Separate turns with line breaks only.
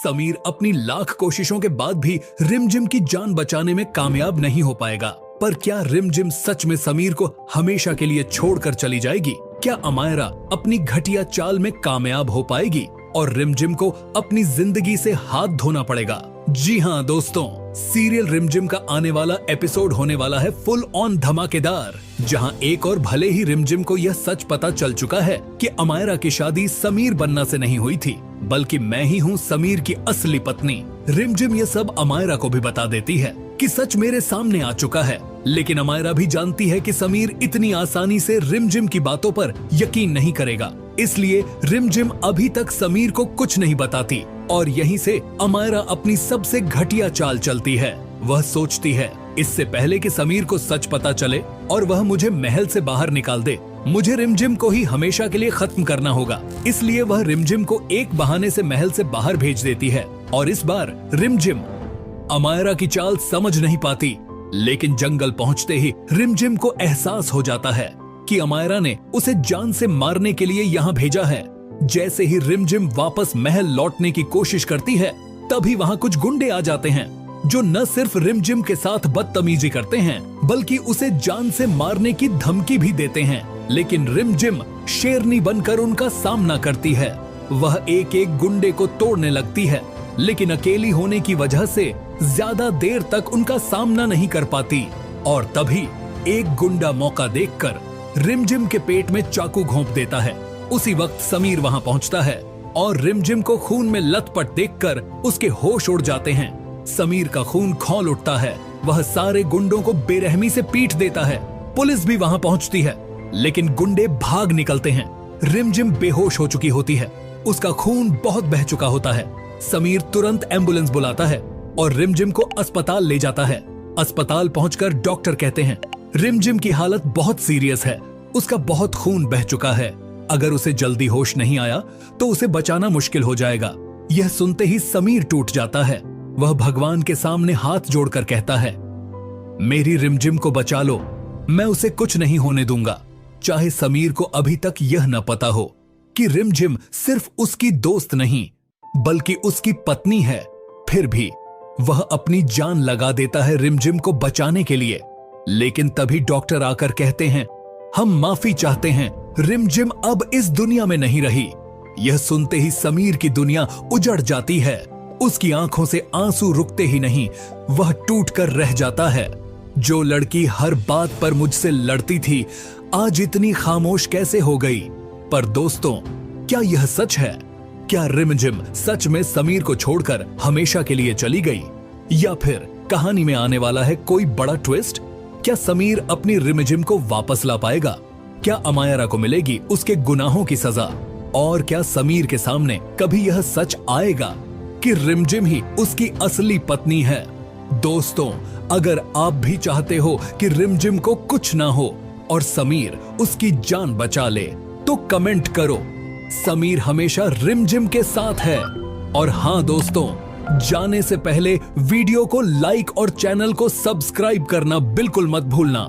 समीर अपनी लाख कोशिशों के बाद भी रिमझिम की जान बचाने में कामयाब नहीं हो पाएगा। पर क्या रिमझिम सच में समीर को हमेशा के लिए छोड़कर चली जाएगी? क्या अमायरा अपनी घटिया चाल में कामयाब हो पाएगी और रिमझिम को अपनी जिंदगी से हाथ धोना पड़ेगा? जी हाँ दोस्तों, सीरियल रिमझिम का आने वाला एपिसोड होने वाला है फुल ऑन धमाकेदार, जहां एक और भले ही रिमझिम को यह सच पता चल चुका है कि अमायरा की शादी समीर बन्ना से नहीं हुई थी, बल्कि मैं ही हूँ समीर की असली पत्नी। रिमझिम ये सब अमायरा को भी बता देती है कि सच मेरे सामने आ चुका है, लेकिन अमायरा भी जानती है कि समीर इतनी आसानी से रिमझिम की बातों पर यकीन नहीं करेगा। इसलिए रिमझिम अभी तक समीर को कुछ नहीं बताती और यहीं से अमायरा अपनी सबसे घटिया चाल चलती है। वह सोचती है इससे पहले कि समीर को सच पता चले और वह मुझे महल से बाहर निकाल दे, मुझे रिमझिम को ही हमेशा के लिए खत्म करना होगा। इसलिए वह रिमझिम को एक बहाने से महल से बाहर भेज देती है और इस बार रिमझिम अमायरा की चाल समझ नहीं पाती, लेकिन जंगल पहुंचते ही रिमझिम को एहसास हो जाता है कि अमायरा ने उसे जान से मारने के लिए यहाँ भेजा है। जैसे ही रिमझिम वापस महल लौटने की कोशिश करती है, तभी वहाँ कुछ गुंडे आ जाते हैं जो न सिर्फ रिमझिम के साथ बदतमीजी करते हैं, बल्कि उसे जान से मारने की धमकी भी देते हैं। लेकिन रिमझिम शेरनी बनकर उनका सामना करती है। वह एक एक गुंडे को तोड़ने लगती है, लेकिन अकेली होने की वजह से ज्यादा देर तक उनका सामना नहीं कर पाती। और तभी एक गुंडा मौका देखकर रिमझिम के पेट में चाकू घोंप देता है। उसी वक्त समीर वहां पहुंचता है और रिमझिम को खून में लथपथ देखकर उसके होश उड़ जाते हैं। समीर का खून खौल उठता है। वह सारे गुंडों को बेरहमी से पीट देता है। पुलिस भी वहां पहुंचती है, लेकिन गुंडे भाग निकलते हैं। रिमझिम बेहोश हो चुकी होती है। उसका खून बहुत बह चुका होता है। समीर तुरंत एम्बुलेंस बुलाता है और रिमझिम को अस्पताल ले जाता है। अस्पताल पहुंचकर डॉक्टर कहते हैं रिमझिम की हालत बहुत सीरियस है, उसका बहुत खून बह चुका है। अगर उसे जल्दी होश नहीं आया तो उसे बचाना मुश्किल हो जाएगा। यह सुनते ही समीर टूट जाता है। वह भगवान के सामने हाथ जोड़कर कहता है, मेरी रिमझिम को बचा लो, मैं उसे कुछ नहीं होने दूंगा। चाहे समीर को अभी तक यह न पता हो कि रिमझिम सिर्फ उसकी दोस्त नहीं बल्कि उसकी पत्नी है, फिर भी वह अपनी जान लगा देता है रिमझिम को बचाने के लिए। लेकिन तभी डॉक्टर आकर कहते हैं, हम माफी चाहते हैं, रिमझिम अब इस दुनिया में नहीं रही। यह सुनते ही समीर की दुनिया उजड़ जाती है। उसकी आंखों से आंसू रुकते ही नहीं, वह टूट कर रह जाता है। जो लड़की हर बात पर मुझसे लड़ती थी, आज इतनी खामोश कैसे हो गई? पर दोस्तों, क्या यह सच है? क्या रिमझिम सच में समीर को छोड़कर हमेशा के लिए चली गई? या फिर कहानी में आने वाला है कोई बड़ा ट्विस्ट? क्या समीर अपनी रिमझिम को वापस ला पाएगा? क्या अमायरा को मिलेगी उसके गुनाहों की सजा? और क्या समीर के सामने कभी यह सच आएगा कि रिमझिम ही उसकी असली पत्नी है? दोस्तों, अगर आप भी चाहते हो कि रिमझिम को कुछ ना हो और समीर उसकी जान बचा ले, तो कमेंट करो, समीर हमेशा रिमझिम के साथ है। और हाँ दोस्तों, जाने से पहले वीडियो को लाइक और चैनल को सब्सक्राइब करना बिल्कुल मत भूलना।